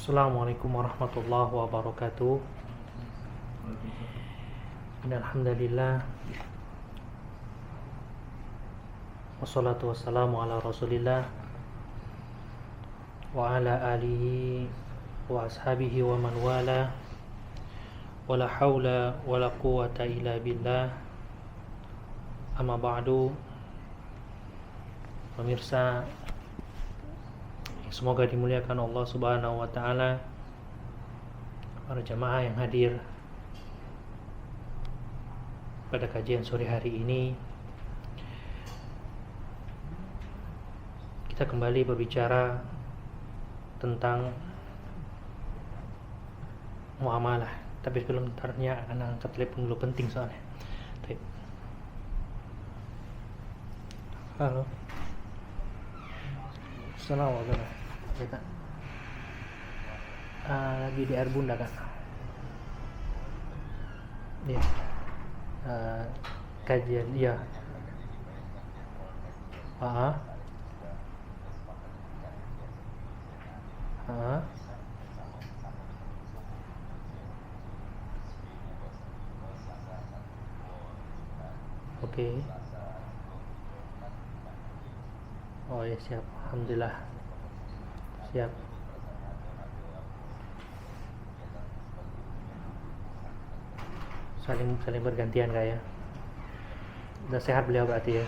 Assalamualaikum warahmatullahi wabarakatuh. Alhamdulillah. Wassalatu wassalamu ala rasulillah wa ala alihi wa ashabihi wa man wala. Wala hawla wala quwata illa billah. Amma ba'du. Pemirsa, semoga dimuliakan Allah Subhanahu wa taala, para jamaah yang hadir pada kajian sore hari ini. Kita kembali berbicara tentang muamalah. Tapi sebelum tarnya anak angkat telepon dulu, penting soalnya. Baik. Halo. Assalamualaikum. Ya, Kak. Lagi di air bunda, Kak. Ya. Kajian, ya. Oke. Oh ya, siap. Alhamdulillah. Siap. Saling bergantian, Kak, ya. Udah sehat beliau berarti ya.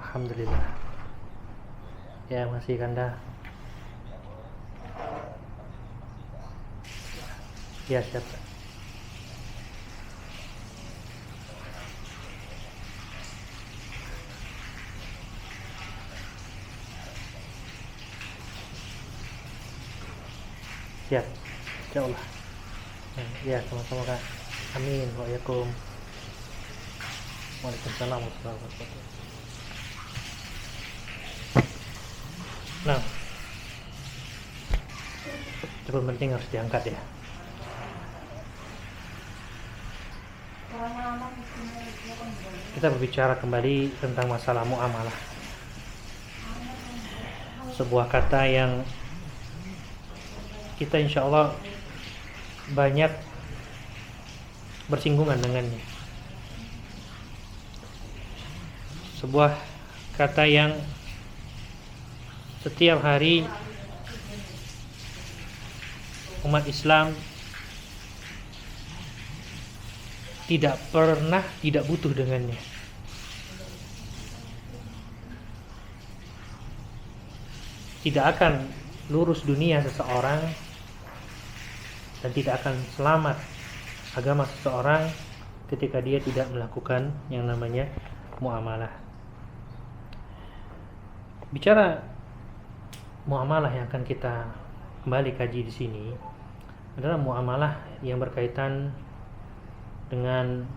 Alhamdulillah. Ya, masih Kanda. Ya, siap. Siap. Insyaallah. Ya, sama-sama, Kak. Amin. Waalaikumsalam. Waalaikumsalam warahmatullahi wabarakatuh. Nah, cukup penting harus diangkat ya. Kita berbicara kembali tentang masalah muamalah. Sebuah kata yang kita insya Allah banyak bersinggungan dengannya. Sebuah kata yang setiap hari umat Islam tidak pernah tidak butuh dengannya. Tidak akan lurus dunia seseorang dan tidak akan selamat agama seseorang ketika dia tidak melakukan yang namanya muamalah. Bicara muamalah yang akan kita kembali kaji di sini adalah muamalah yang berkaitan dengan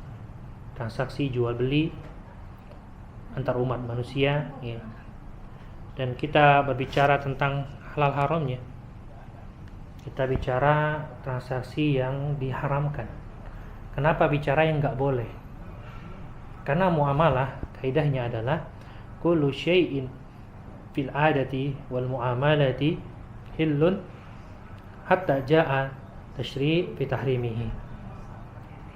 transaksi jual beli antar umat manusia, ya. Dan kita berbicara tentang halal haramnya. Kita bicara transaksi yang diharamkan. Kenapa bicara yang nggak boleh? Karena muamalah kaidahnya adalah kullu syai'in fil adati wal muamalati hillun hatta jaa tashri' fi tahrimihi.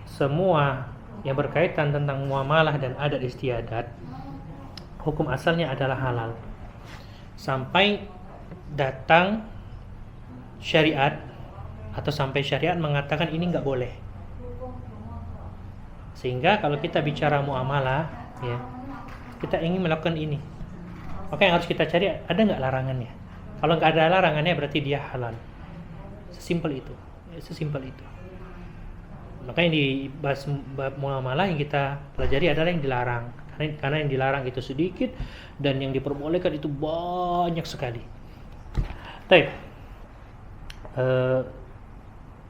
Semua yang berkaitan tentang muamalah dan adat istiadat, hukum asalnya adalah halal sampai datang syariat atau sampai syariat mengatakan ini nggak boleh. Sehingga kalau kita bicara muamalah, ya, kita ingin melakukan ini, maka yang harus kita cari ada nggak larangannya. Kalau nggak ada larangannya berarti dia halal. Sesimpel itu, sesimpel itu. Maka yang dibahas bab muamalah yang kita pelajari adalah yang dilarang, karena yang dilarang itu sedikit dan yang diperbolehkan itu banyak sekali. Baik.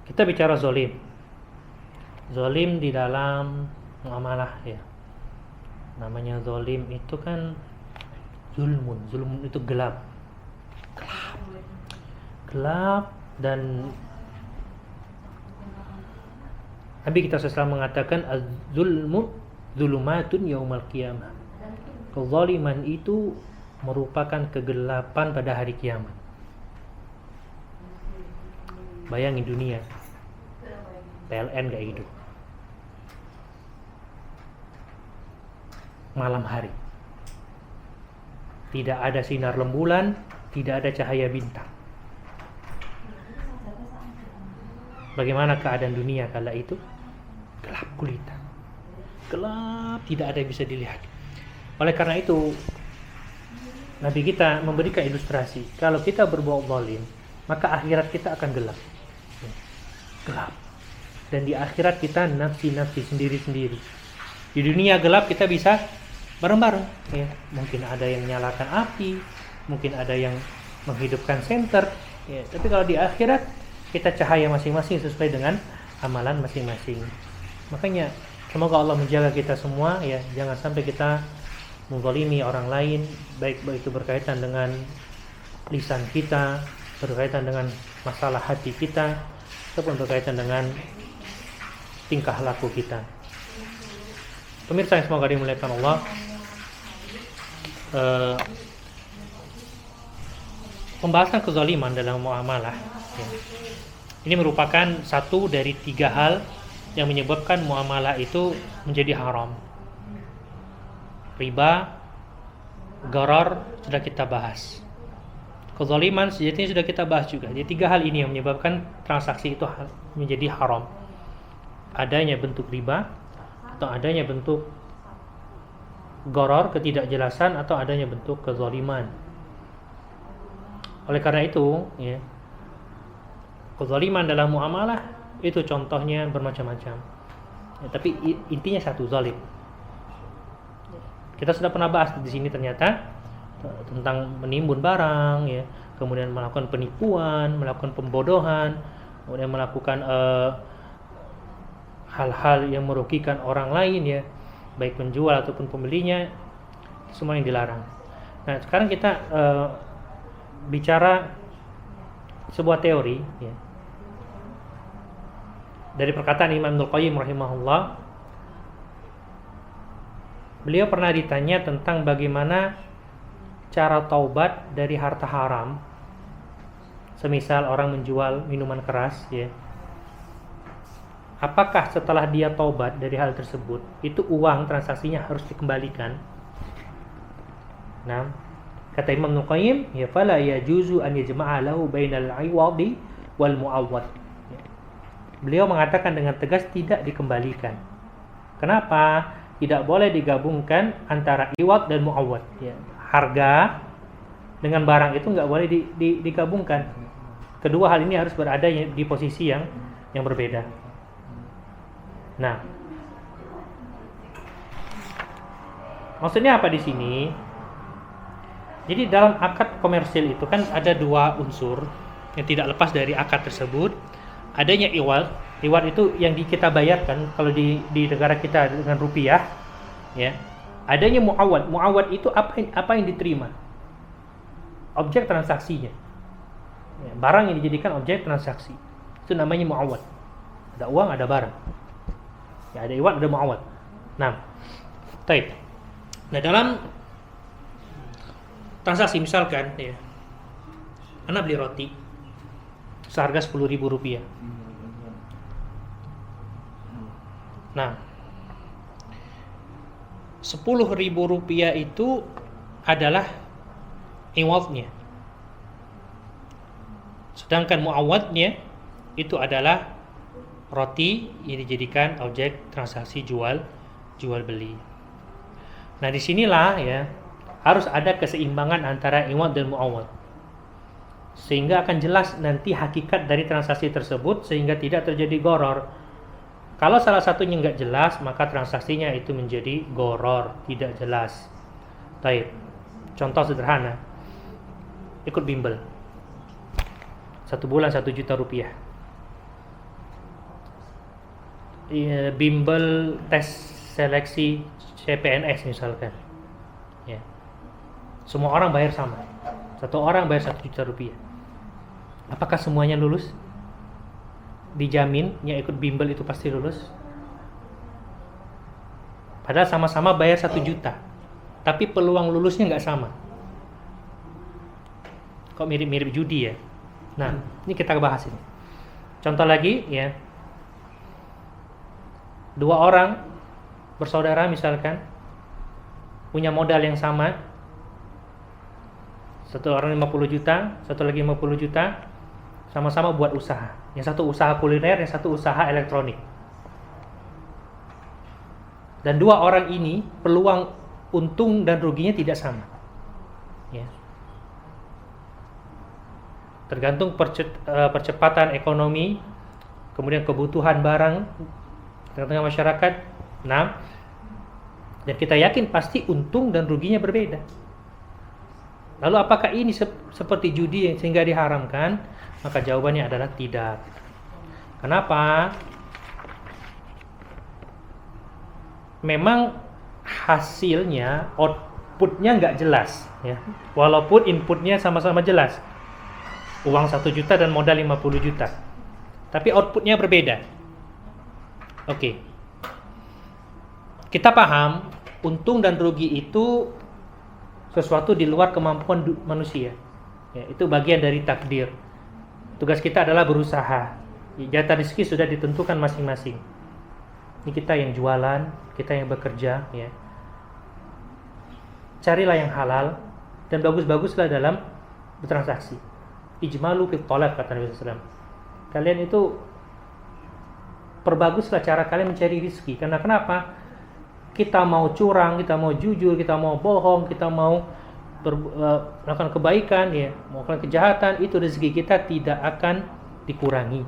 Kita bicara zalim. Zalim di dalam muamalah, ya. Namanya zalim itu kan zulmun. Zulmun itu gelap. Gelap dan Nabi kita selalu mengatakan az-zulmu zulumatun yaumal qiyamah. Kezaliman itu merupakan kegelapan pada hari kiamat. Bayangin dunia, PLN gak hidup, malam hari, tidak ada sinar rembulan, tidak ada cahaya bintang. Bagaimana keadaan dunia kala itu? Gelap gulita, gelap, tidak ada yang bisa dilihat. Oleh karena itu Nabi kita memberikan ilustrasi, kalau kita berbuat zalim, maka akhirat kita akan gelap. Gelap. Dan di akhirat kita nafsi-nafsi sendiri-sendiri. Di dunia gelap kita bisa bareng-bareng, ya. Mungkin ada yang menyalakan api, mungkin ada yang menghidupkan senter, ya. Tapi kalau di akhirat kita cahaya masing-masing sesuai dengan amalan masing-masing. Makanya semoga Allah menjaga kita semua, ya. Jangan sampai kita menzalimi orang lain, baik itu berkaitan dengan lisan kita, berkaitan dengan masalah hati kita, ataupun berkaitan dengan tingkah laku kita. Pemirsa yang semoga dimuliakan Allah, pembahasan kezaliman dalam muamalah, ya, ini merupakan satu dari 3 hal yang menyebabkan muamalah itu menjadi haram. Riba, gharar sudah kita bahas. Kezaliman sejatinya sudah kita bahas juga. Jadi 3 hal ini yang menyebabkan transaksi itu menjadi haram. Adanya bentuk riba, atau adanya bentuk gharar, ketidakjelasan, atau adanya bentuk kezaliman. Oleh karena itu, ya, kezaliman dalam muamalah itu contohnya bermacam-macam. Ya, tapi intinya satu, zalim. Kita sudah pernah bahas di sini ternyata tentang menimbun barang, ya, kemudian melakukan penipuan, melakukan pembodohan, kemudian melakukan hal-hal yang merugikan orang lain, ya, baik penjual ataupun pembelinya, semua yang dilarang. Nah, sekarang kita bicara sebuah teori, ya, dari perkataan Imam Ibnul Qayyim rahimahullah. Beliau pernah ditanya tentang bagaimana cara taubat dari harta haram. Semisal orang menjual minuman keras, ya. Apakah setelah dia taubat dari hal tersebut, itu uang transaksinya harus dikembalikan? Nah, kata Imam Ibnul Qayyim, ya fala yajuzu an yajma'a lahu bainal 'iwadi wal mu'awwad. Beliau mengatakan dengan tegas tidak dikembalikan. Kenapa? Tidak boleh digabungkan antara iwad dan mu'awwad, ya. Harga dengan barang itu nggak boleh digabungkan. Kedua hal ini harus berada di posisi yang berbeda. Nah, maksudnya apa di sini? Jadi dalam akad komersil itu kan ada 2 unsur yang tidak lepas dari akad tersebut. Adanya iwad. Iwad itu yang kita bayarkan kalau di negara kita dengan rupiah, ya. Adanya mu'awwad. Mu'awwad itu apa yang diterima, objek transaksinya, ya, barang yang dijadikan objek transaksi, itu namanya mu'awwad. Ada uang, ada barang, ya, ada iwad, ada mu'awwad. Nah, baik. Nah, dalam transaksi misalkan, ya, Anda beli roti seharga Rp10.000. Nah, Rp10.000 itu adalah iwadnya. Sedangkan mu'awadnya itu adalah roti yang dijadikan objek transaksi jual beli. Nah, disinilah, ya, harus ada keseimbangan antara iwad dan mu'awad, sehingga akan jelas nanti hakikat dari transaksi tersebut, sehingga tidak terjadi gharar. Kalau salah satunya nggak jelas, maka transaksinya itu menjadi gharar, tidak jelas. Baik. Contoh sederhana, ikut bimbel 1 bulan Rp1.000.000. Bimbel tes seleksi CPNS misalkan, ya. Semua orang bayar sama, 1 orang bayar Rp1.000.000. Apakah semuanya lulus? Dijamin yang ikut bimbel itu pasti lulus? Padahal sama-sama bayar 1 juta, tapi peluang lulusnya nggak sama. Kok mirip-mirip judi, ya? Nah, ini kita bahas ini. Contoh lagi ya. Dua orang bersaudara misalkan punya modal yang sama. Satu orang 50 juta, satu lagi 50 juta, sama-sama buat usaha. Yang satu usaha kuliner, yang satu usaha elektronik. Dan dua orang ini peluang untung dan ruginya tidak sama. Ya. Tergantung percepatan ekonomi, kemudian kebutuhan barang tengah-tengah masyarakat. Nah, dan kita yakin pasti untung dan ruginya berbeda. Lalu apakah ini seperti judi yang sehingga diharamkan? Maka jawabannya adalah tidak. Kenapa? Memang hasilnya, outputnya nggak jelas ya. Walaupun inputnya sama-sama jelas, uang 1 juta dan modal 50 juta, tapi outputnya berbeda. Oke. Kita paham untung dan rugi itu sesuatu di luar kemampuan manusia ya, itu bagian dari takdir. Tugas kita adalah berusaha. Jatah rezeki sudah ditentukan masing-masing. Ini kita yang jualan, kita yang bekerja ya. Carilah yang halal dan bagus-baguslah dalam bertransaksi. Ijmalu fit talab, kata Nabi SAW. Kalian itu perbaguslah cara kalian mencari rezeki. Karena kenapa? Kita mau curang, kita mau jujur, kita mau bohong, kita mau melakukan kebaikan ya, melakukan kejahatan, itu rezeki kita tidak akan dikurangi.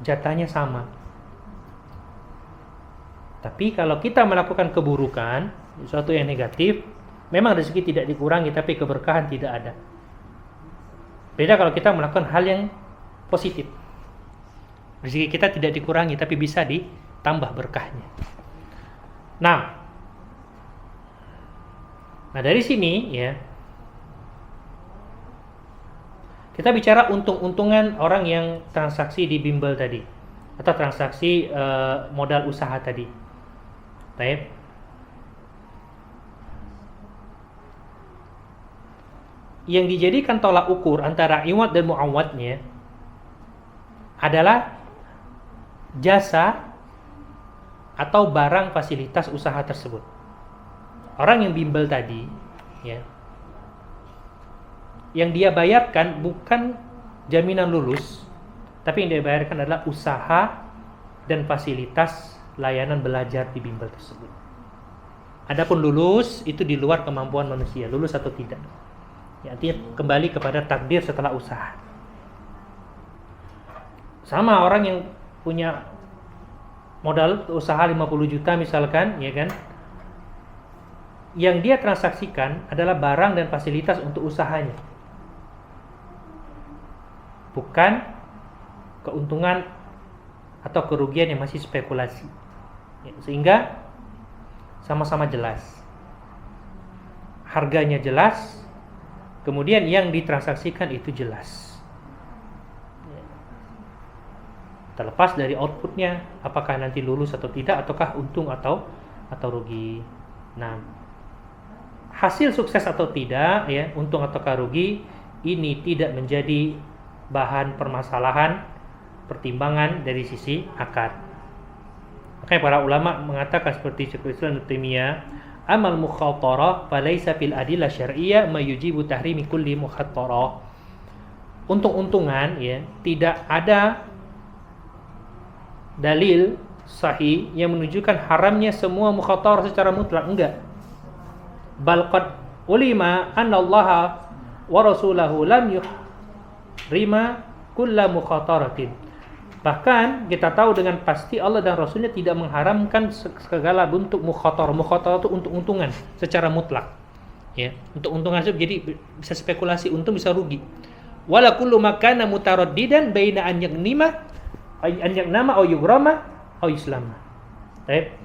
Jatahnya sama. Tapi kalau kita melakukan keburukan, sesuatu yang negatif, memang rezeki tidak dikurangi, tapi keberkahan tidak ada. Beda kalau kita melakukan hal yang positif. Rezeki kita tidak dikurangi, tapi bisa ditambah berkahnya. Nah dari sini ya, kita bicara untung-untungan orang yang transaksi di bimbel tadi, atau transaksi modal usaha tadi. Baik. Yang dijadikan tolak ukur antara iwad dan muawadnya adalah jasa atau barang fasilitas usaha tersebut. Orang yang bimbel tadi ya, yang dia bayarkan bukan jaminan lulus, tapi yang dia bayarkan adalah usaha dan fasilitas layanan belajar di bimbel tersebut. Adapun lulus itu di luar kemampuan manusia, lulus atau tidak ya, artinya kembali kepada takdir setelah usaha. Sama orang yang punya modal usaha 50 juta misalkan, ya kan? Yang dia transaksikan adalah barang dan fasilitas untuk usahanya. Bukan keuntungan atau kerugian yang masih spekulasi. Ya, sehingga sama-sama jelas. Harganya jelas, kemudian yang ditransaksikan itu jelas. Terlepas dari outputnya, apakah nanti lulus atau tidak, ataukah untung atau rugi. Nah, hasil sukses atau tidak, ya, untung ataukah rugi, ini tidak menjadi bahan permasalahan, pertimbangan dari sisi akad. Makanya para ulama mengatakan seperti Syekhul Islam Ibnu Taimiyah, amal mukhatarah falaysa fil adillah syar'iyyah ma yujibu tahrimi kulli mukhatarah. Untung-untungan, ya, tidak ada dalil sahih yang menunjukkan haramnya semua mukhatarah secara mutlak, enggak. Bal qad ulima anna Allah wa rasulahu lam yuhrima kulla mukhataratin. Bahkan kita tahu dengan pasti Allah dan Rasulnya tidak mengharamkan segala bentuk mukhatarah. Mukhatarah itu untung-untungan secara mutlak, ya. Untuk untungan itu jadi bisa spekulasi, untung bisa rugi. Wala kullu makana mutaraddidan baina an yaknama au yugrama au yuslama. Baik.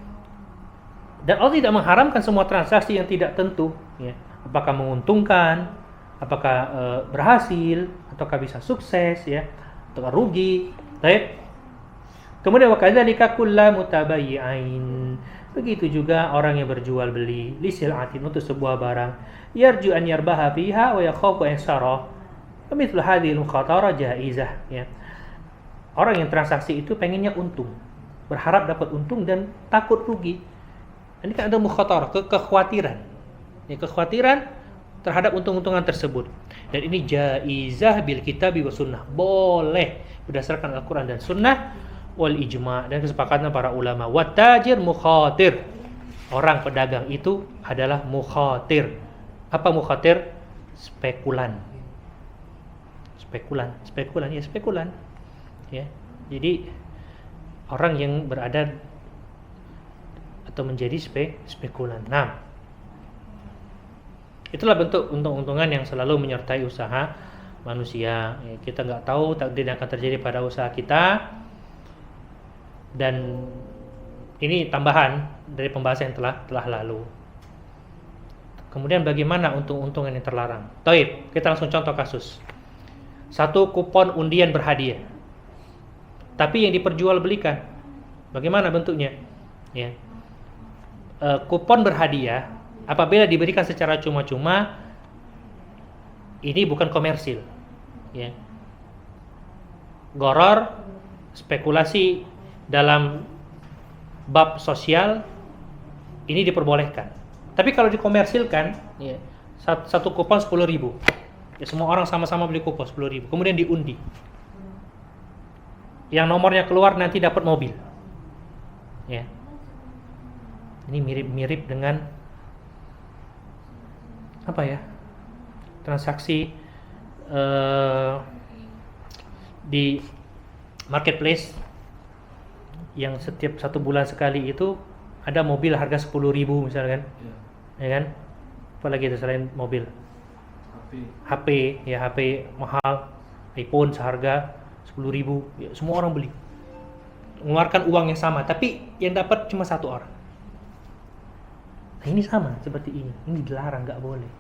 Dan Allah tidak mengharamkan semua transaksi yang tidak tentu, ya. Apakah menguntungkan, apakah berhasil, ataukah bisa sukses, ya, ataukah rugi. Baik. Kemudian wa kadzalika kullu mutabayyi'ain. Begitu juga orang yang berjual beli li sil'atin, untuk sebuah barang, yarju an yarbaha fiha wa yakhafu an yasara. Mithlu hadhihi al-mukhatarah jaizah, ya. Orang yang transaksi itu pengennya untung, berharap dapat untung dan takut rugi. Ini kan ada mukhatarah, kekhawatiran. Ya, kekhawatiran terhadap untung-untungan tersebut. Dan ini jaizah bil kitabi wa sunnah. Boleh berdasarkan Al-Quran dan sunnah, wal ijma' dan kesepakatan para ulama. Wat tajir mukhatir. Orang pedagang itu adalah mukhatir. Apa mukhatir? Spekulan. Spekulan. Ya. Jadi orang yang berada atau menjadi spekulan. Nah, itulah bentuk untung-untungan yang selalu menyertai usaha manusia. Ya, kita nggak tahu takdir yang akan terjadi pada usaha kita. Dan ini tambahan dari pembahasan yang telah lalu. Kemudian bagaimana untung-untungan yang terlarang? Taib, kita langsung contoh kasus. Satu kupon undian berhadiah, tapi yang diperjualbelikan, bagaimana bentuknya? Ya. Kupon berhadiah apabila diberikan secara cuma-cuma, ini bukan komersil. Ya. Gharar, spekulasi dalam bab sosial ini diperbolehkan. Tapi kalau dikomersilkan, ya, satu kupon 10.000. Ya, semua orang sama-sama beli kupon 10.000. Kemudian diundi. Yang nomornya keluar nanti dapat mobil. Ya. Ini mirip-mirip dengan apa ya? Transaksi di marketplace yang setiap 1 bulan sekali itu ada mobil harga 10.000 misalkan. Ya kan? Apalagi itu selain mobil? HP mahal, iPhone seharga 10.000, ya, semua orang beli, mengeluarkan uang yang sama, tapi yang dapat cuma satu orang. Nah, ini sama seperti ini dilarang, nggak boleh.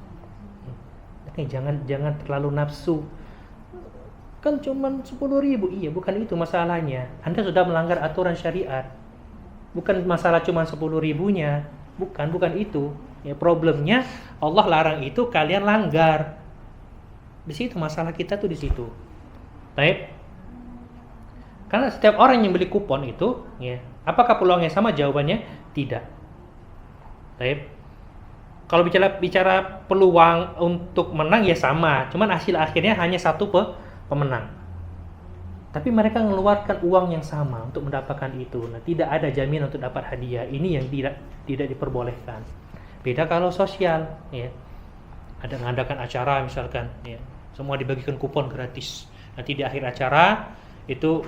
Oke, jangan terlalu nafsu. Kan cuma 10.000, iya, bukan itu masalahnya. Anda sudah melanggar aturan syariat. Bukan masalah cuma 10.000-nya, bukan itu. Ya, problemnya Allah larang itu, kalian langgar. Di situ masalah kita tuh di situ. Baik. Karena setiap orang yang beli kupon itu, ya, apakah peluangnya sama? Jawabannya tidak. Baik. Kalau bicara peluang untuk menang ya sama, cuman hasil akhirnya hanya satu pemenang. Tapi mereka mengeluarkan uang yang sama untuk mendapatkan itu. Nah, tidak ada jaminan untuk dapat hadiah. Ini yang tidak diperbolehkan. Beda kalau sosial, ya. Ada mengadakan acara misalkan, ya. Semua dibagikan kupon gratis. Nanti di akhir acara itu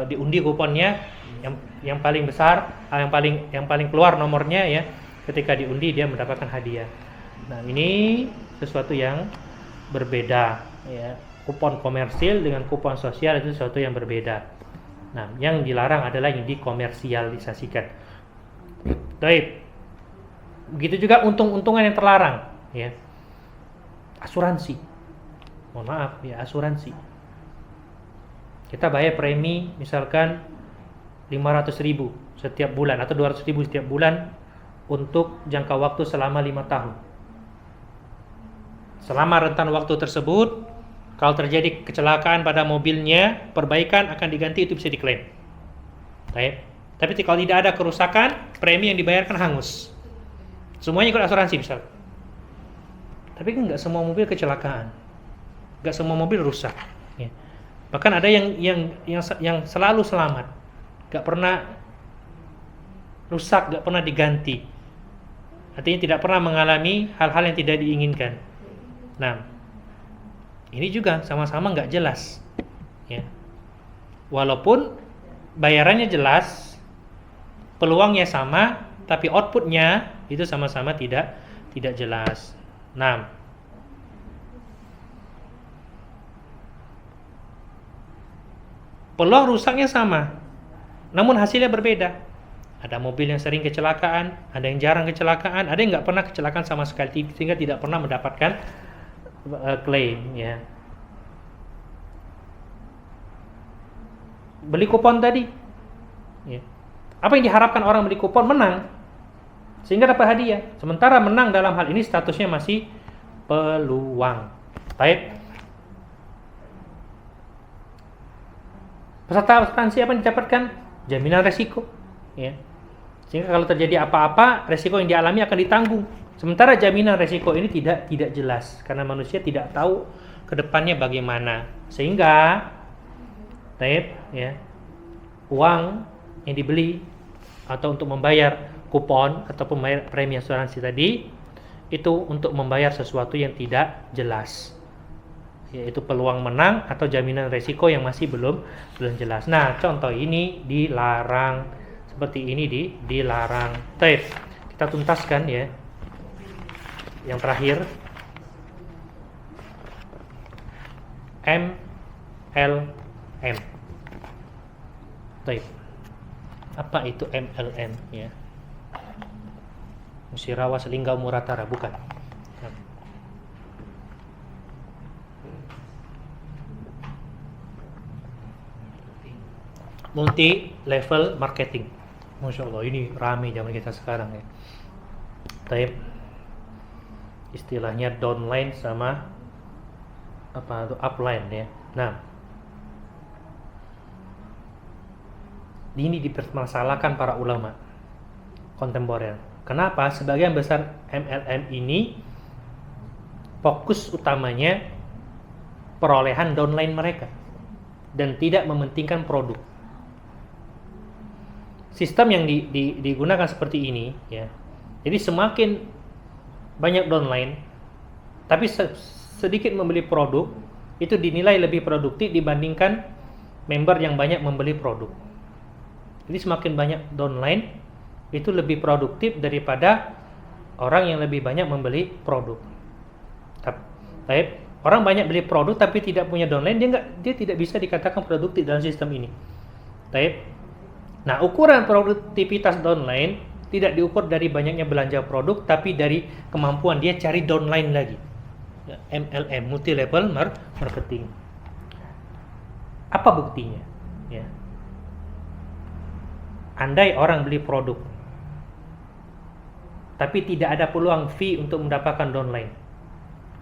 diundi kuponnya, yang paling besar, yang paling keluar nomornya, ya. Ketika diundi dia mendapatkan hadiah. Nah, ini sesuatu yang berbeda, ya. Kupon komersil dengan kupon sosial itu sesuatu yang berbeda. Nah, yang dilarang adalah yang dikomersialisasikan. Baik. Begitu juga untung-untungan yang terlarang, ya. Asuransi. Mohon maaf, ya, asuransi. Kita bayar premi misalkan 500.000 setiap bulan atau 200.000 setiap bulan untuk jangka waktu selama 5 tahun. Selama rentan waktu tersebut, kalau terjadi kecelakaan pada mobilnya, perbaikan akan diganti, itu bisa diklaim. Baik. Tapi kalau tidak ada kerusakan, premi yang dibayarkan hangus. Semuanya ikut asuransi misal. Tapi kan nggak semua mobil kecelakaan, nggak semua mobil rusak. Ya. Bahkan ada yang selalu selamat, nggak pernah rusak, nggak pernah diganti. Artinya tidak pernah mengalami hal-hal yang tidak diinginkan. Nah, ini juga sama-sama nggak jelas. Ya. Walaupun bayarannya jelas, peluangnya sama, tapi outputnya itu sama-sama tidak jelas. Nah, peluang rusaknya sama, namun hasilnya berbeda. Ada mobil yang sering kecelakaan, ada yang jarang kecelakaan, ada yang nggak pernah kecelakaan sama sekali, sehingga tidak pernah mendapatkan klaim. Ya. Beli kupon tadi, ya. Apa yang diharapkan orang beli kupon? Menang, sehingga dapat hadiah. Sementara menang dalam hal ini statusnya masih peluang. Baik. Peserta asuransi apa yang didapatkan? Jaminan resiko, ya. Sehingga kalau terjadi apa-apa, resiko yang dialami akan ditanggung. Sementara jaminan resiko ini tidak jelas karena manusia tidak tahu ke depannya bagaimana. Sehingga ya, uang yang dibeli atau untuk membayar kupon atau membayar premi asuransi tadi itu untuk membayar sesuatu yang tidak jelas, yaitu peluang menang atau jaminan resiko yang masih belum jelas. Nah, contoh ini dilarang, seperti ini dilarang. Baik, kita tuntaskan ya. Yang terakhir, MLM. Baik. Apa itu MLM ya? Musyawarah Linggau Muratara, bukan. Multi level marketing. Masya Allah, ini ramai zaman kita sekarang ya. Baik. Istilahnya downline sama apa itu upline ya. Nah, ini dipermasalahkan para ulama kontemporer. Kenapa? Sebagian besar MLM ini fokus utamanya perolehan downline mereka dan tidak mementingkan produk. Sistem yang digunakan seperti ini ya. Jadi semakin banyak downline tapi sedikit membeli produk, itu dinilai lebih produktif dibandingkan member yang banyak membeli produk. Jadi semakin banyak downline itu lebih produktif daripada orang yang lebih banyak membeli produk. Tapi orang banyak beli produk tapi tidak punya downline, dia tidak bisa dikatakan produktif dalam sistem ini. Nah, ukuran produktivitas downline tidak diukur dari banyaknya belanja produk, tapi dari kemampuan dia cari downline lagi. MLM, multi level marketing. Apa buktinya? Ya. Andai orang beli produk, tapi tidak ada peluang fee untuk mendapatkan downline,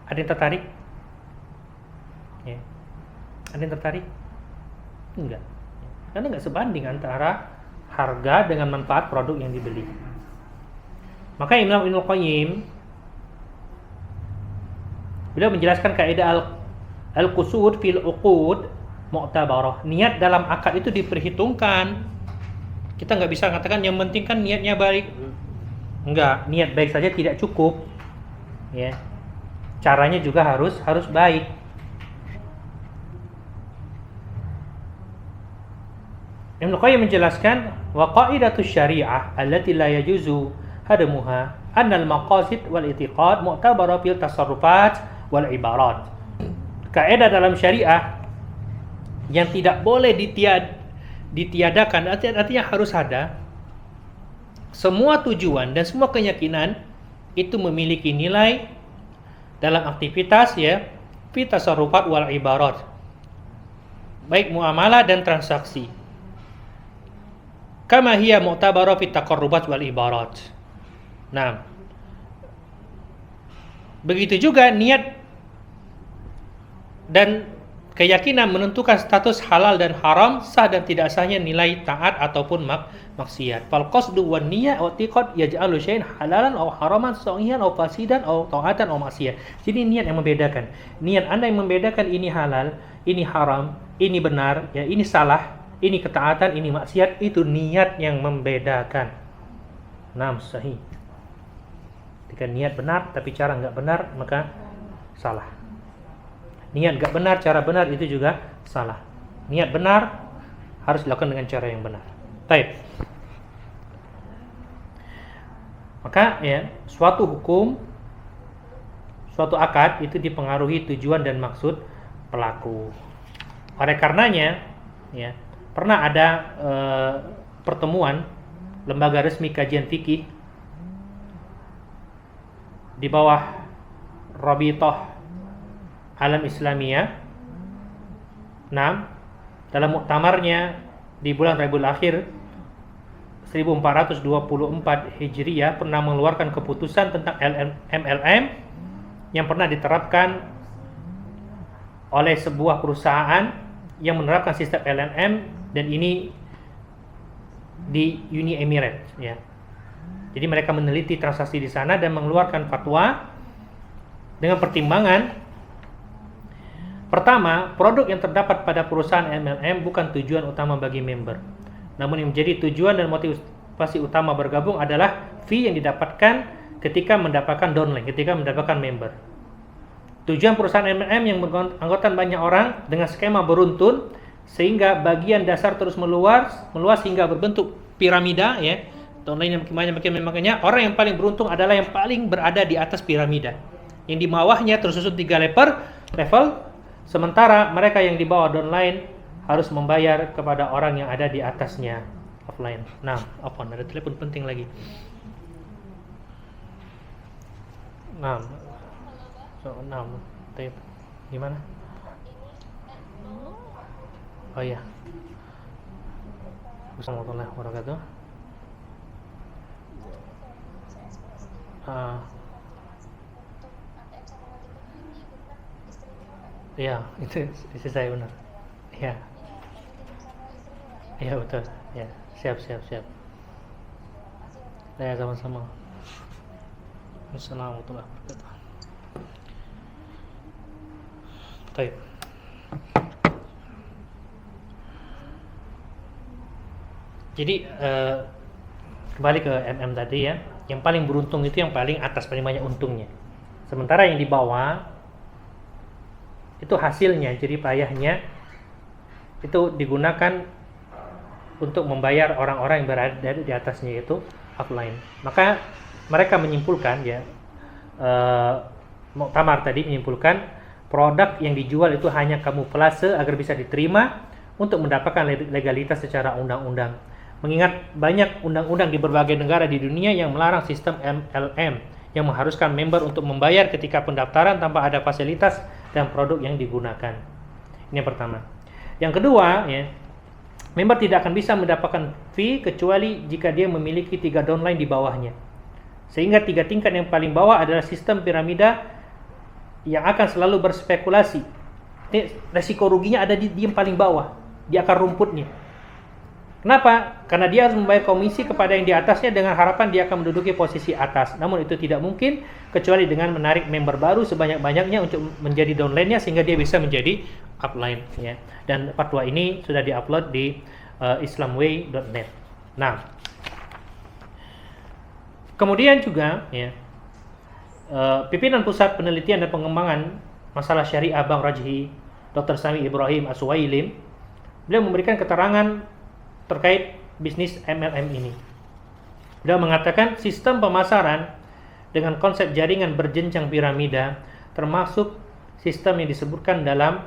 ada yang tertarik? Ya. Ada yang tertarik? Enggak. Karena enggak sebanding antara harga dengan manfaat produk yang dibeli. Maka Imam Ibnul Qayyim beliau menjelaskan kaidah al-qusud fil uqud mu'tabarah. Niat dalam akad itu diperhitungkan. Kita nggak bisa mengatakan yang penting kan niatnya baik. Enggak, niat baik saja tidak cukup. Ya. Caranya juga harus baik. Ibnu Qayyim menjelaskan wa qaidatus syariah allati la yajuzu hadamuha annal maqasid wal i'tiqad mu'tabara fil tasarrufat wal ibarat. Kaidah dalam syariah yang tidak boleh ditiadakan, artinya harus ada. Semua tujuan dan semua keyakinan itu memiliki nilai dalam aktivitas ya, fi tasarrufat wal ibarat. Baik muamalah dan transaksi. Kama hiya mu'tabara fi taqarrubat wal ibarat. Nah, begitu juga niat dan keyakinan menentukan status halal dan haram, sah dan tidak sahnya nilai taat ataupun maksiat. Fal qasdu wan niyyah wa i'tiqad yaj'alu syai'an halalan aw haraman sahihan aw fasidan aw ta'atan aw maksiat. Jadi niat yang membedakan. Niat Anda yang membedakan ini halal, ini haram, ini benar, ya ini salah, ini ketaatan, ini maksiat, itu niat yang membedakan. Naam, sahih. Jika niat benar tapi cara enggak benar, maka salah. Niat enggak benar, cara benar, itu juga salah. Niat benar harus dilakukan dengan cara yang benar. Baik. Maka ya, suatu hukum, suatu akad itu dipengaruhi tujuan dan maksud pelaku. Oleh karenanya, ya, pernah ada pertemuan lembaga resmi kajian fikih di bawah Rabithah Alam Islamiyah. Nah, dalam muktamarnya di bulan Rabiul Akhir 1424 Hijriah pernah mengeluarkan keputusan tentang MLM yang pernah diterapkan oleh sebuah perusahaan yang menerapkan sistem MLM dan ini di Uni Emirat ya. Jadi mereka meneliti transaksi di sana dan mengeluarkan fatwa dengan pertimbangan pertama, produk yang terdapat pada perusahaan MLM bukan tujuan utama bagi member. Namun yang menjadi tujuan dan motivasi utama bergabung adalah fee yang didapatkan ketika mendapatkan downline, ketika mendapatkan member. Tujuan perusahaan MLM yang beranggotakan banyak orang dengan skema beruntun sehingga bagian dasar terus meluas hingga berbentuk piramida ya. Downline yang makanya orang yang paling beruntung adalah yang paling berada di atas piramida. Yang di bawahnya tersusun 3 level, sementara mereka yang di bawah downline harus membayar kepada orang yang ada di atasnya offline. Nah, ada telepon penting lagi. Gimana? Oh iya. Assalamualaikum warahmatullahi wabarakatuh. Ya, itu istri saya benar. Ya. Ya betul. Ya, siap. Ya, sama-sama. Assalamualaikum warahmatullahi wabarakatuh. Baik. Jadi kembali ke MM tadi ya. Yang paling beruntung itu yang paling atas, paling banyak untungnya. Sementara yang di bawah itu hasilnya, jadi payahnya itu digunakan untuk membayar orang-orang yang berada di atasnya, yaitu offline. Maka mereka menyimpulkan ya, Muktamar tadi menyimpulkan produk yang dijual itu hanya kamuflase agar bisa diterima untuk mendapatkan legalitas secara undang-undang. Mengingat banyak undang-undang di berbagai negara di dunia yang melarang sistem MLM yang mengharuskan member untuk membayar ketika pendaftaran tanpa ada fasilitas dan produk yang digunakan. Ini yang pertama. Yang kedua, ya, member tidak akan bisa mendapatkan fee kecuali jika dia memiliki 3 downline di bawahnya. Sehingga 3 tingkat yang paling bawah adalah sistem piramida yang akan selalu berspekulasi. Ini resiko ruginya ada di yang paling bawah, di akar rumputnya. Kenapa? Karena dia harus membayar komisi kepada yang di atasnya dengan harapan dia akan menduduki posisi atas. Namun itu tidak mungkin kecuali dengan menarik member baru sebanyak-banyaknya untuk menjadi downline-nya sehingga dia bisa menjadi upline ya. Dan fatwa ini sudah diupload di islamway.net. Nah, kemudian juga ya, pimpinan Pusat Penelitian dan Pengembangan Masalah Syariah Bank Rajhi, Dr. Sami Ibrahim As-Suwailim, beliau memberikan keterangan terkait bisnis MLM ini. Beliau mengatakan sistem pemasaran dengan konsep jaringan berjenjang piramida termasuk sistem yang disebutkan dalam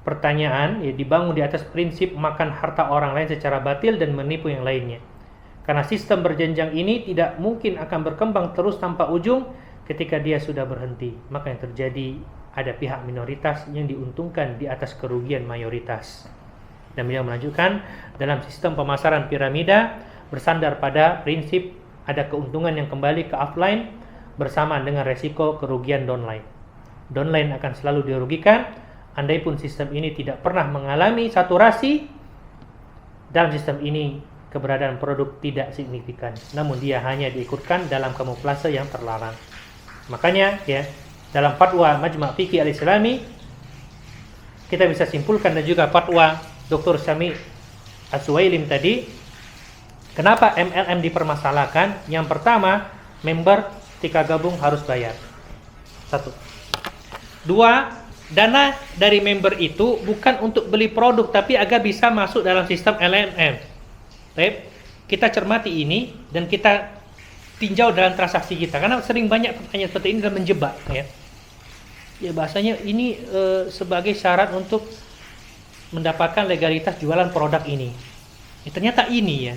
pertanyaan ya, dibangun di atas prinsip makan harta orang lain secara batil dan menipu yang lainnya. Karena sistem berjenjang ini tidak mungkin akan berkembang terus tanpa ujung ketika dia sudah berhenti. Maka yang terjadi ada pihak minoritas yang diuntungkan di atas kerugian mayoritas. Dan beliau melanjutkan dalam sistem pemasaran piramida bersandar pada prinsip ada keuntungan yang kembali ke offline bersamaan dengan resiko kerugian downline. Downline akan selalu dirugikan andaipun sistem ini tidak pernah mengalami saturasi. Dalam sistem ini keberadaan produk tidak signifikan, namun dia hanya diikutkan dalam kamuflase yang terlarang. Makanya ya, dalam fatwa Majma' Fiqih Al-Islami kita bisa simpulkan, dan juga fatwa Dr. Sami As-Suwailim tadi, kenapa MLM dipermasalahkan? Yang pertama, member ketika gabung harus bayar. 1. 2, dana dari member itu bukan untuk beli produk, tapi agar bisa masuk dalam sistem LMM. Baik, kita cermati ini dan kita tinjau dalam transaksi kita, karena sering banyak pertanyaan seperti ini dan menjebak ya. Ya bahasanya ini sebagai syarat untuk mendapatkan legalitas jualan produk ini. Ya, ternyata ini.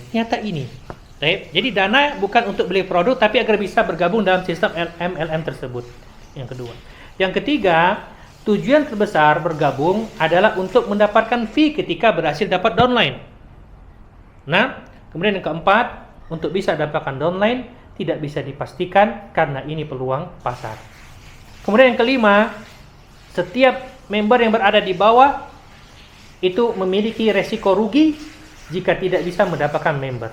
Baik, jadi dana bukan untuk beli produk, tapi agar bisa bergabung dalam sistem MLM tersebut. Yang kedua. Yang ketiga, tujuan terbesar bergabung adalah untuk mendapatkan fee ketika berhasil dapat downline. Nah, kemudian yang keempat, untuk bisa dapatkan downline tidak bisa dipastikan karena ini peluang pasar. Kemudian yang kelima, setiap member yang berada di bawah itu memiliki resiko rugi jika tidak bisa mendapatkan member.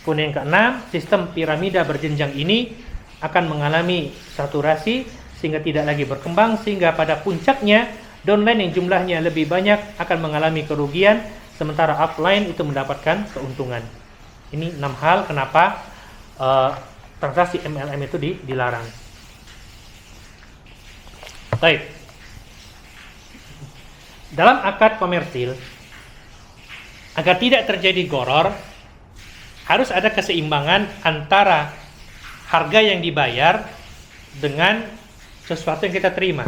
Kemudian yang keenam, sistem piramida berjenjang ini akan mengalami saturasi sehingga tidak lagi berkembang, sehingga pada puncaknya downline yang jumlahnya lebih banyak akan mengalami kerugian, sementara upline itu mendapatkan keuntungan. Ini 6 hal kenapa transaksi MLM itu dilarang. Baik. Dalam akad komersil, agar tidak terjadi goror, harus ada keseimbangan antara harga yang dibayar dengan sesuatu yang kita terima.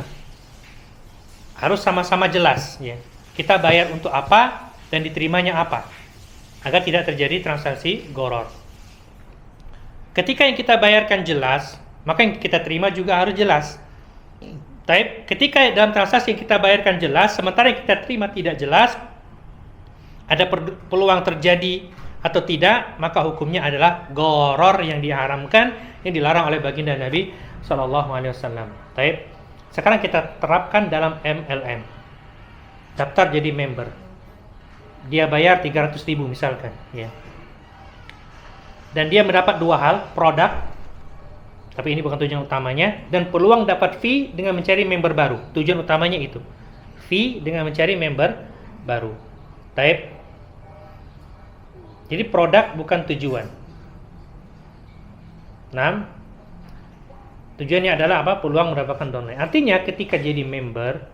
Harus sama-sama jelas, ya. Kita bayar untuk apa dan diterimanya apa, agar tidak terjadi transaksi goror. Ketika yang kita bayarkan jelas, maka yang kita terima juga harus jelas. Tapi ketika dalam transaksi yang kita bayarkan jelas, sementara yang kita terima tidak jelas, ada peluang terjadi atau tidak, maka hukumnya adalah goror yang diharamkan, yang dilarang oleh baginda Nabi SAW. Baik. Sekarang kita terapkan dalam MLM. Daftar jadi member. Dia bayar 300.000 misalkan, ya. Dan dia mendapat 2 hal, produk, tapi ini bukan tujuan utamanya, dan peluang dapat fee dengan mencari member baru. Tujuan utamanya itu, fee dengan mencari member baru. Baik. Jadi produk bukan tujuan. 6. Tujuannya adalah apa? Peluang mendapatkan downline. Artinya ketika jadi member,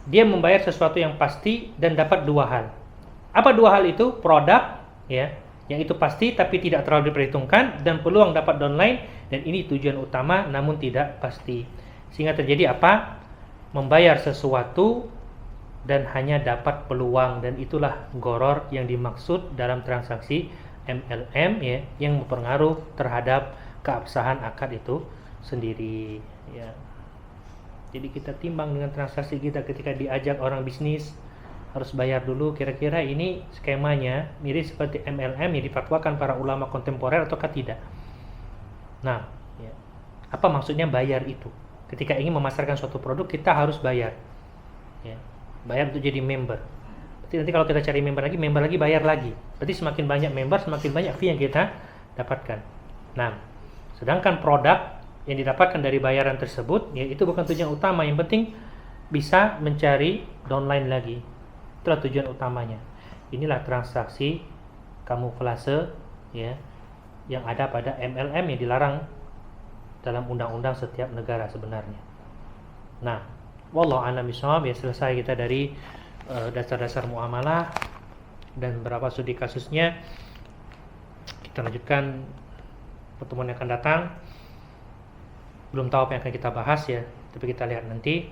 dia membayar sesuatu yang pasti dan dapat 2 hal. Apa 2 hal itu? Produk, ya, yang itu pasti tapi tidak terlalu diperhitungkan, dan peluang dapat downline, dan ini tujuan utama namun tidak pasti. Sehingga terjadi apa? Membayar sesuatu dan hanya dapat peluang, dan itulah goror yang dimaksud dalam transaksi MLM, ya, yang mempengaruhi terhadap keabsahan akad itu sendiri, ya. Jadi kita timbang dengan transaksi kita ketika diajak orang bisnis, harus bayar dulu, kira-kira ini skemanya mirip seperti MLM yang difatwakan para ulama kontemporer ataukah tidak. Nah, ya, apa maksudnya bayar itu? Ketika ingin memasarkan suatu produk, kita harus bayar, ya. Bayar untuk jadi member. Berarti nanti kalau kita cari member lagi bayar lagi. Berarti semakin banyak member, semakin banyak fee yang kita dapatkan. Nah, sedangkan produk yang didapatkan dari bayaran tersebut, ya, itu bukan tujuan utama. Yang penting bisa mencari downline lagi. Itulah tujuan utamanya. Inilah transaksi kamuflase, ya, yang ada pada MLM yang dilarang dalam undang-undang setiap negara sebenarnya. Nah, wallahu a'lam bishawab. Ya, selesai kita dari dasar-dasar muamalah dan beberapa studi kasusnya. Kita lanjutkan pertemuan yang akan datang. Belum tahu apa yang akan kita bahas, ya, tapi kita lihat nanti.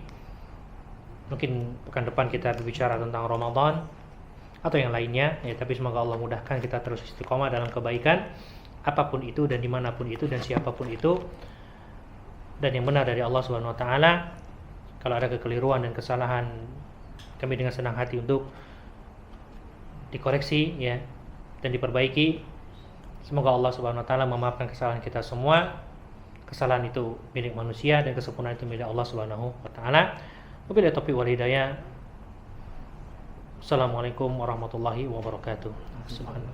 Mungkin pekan depan kita berbicara tentang Ramadan atau yang lainnya, ya, tapi semoga Allah mudahkan kita terus istiqomah dalam kebaikan apapun itu dan dimanapun itu dan siapapun itu, dan yang benar dari Allah Subhanahu Wa Taala. Kalau ada kekeliruan dan kesalahan, kami dengan senang hati untuk dikoreksi, ya, dan diperbaiki. Semoga Allah Subhanahu Wa Taala memaafkan kesalahan kita semua. Kesalahan itu milik manusia dan kesempurnaan itu milik Allah Subhanahu Wa Taala. Wabillahi taufiq wal hidayah. Assalamualaikum warahmatullahi wabarakatuh. Subhanallah.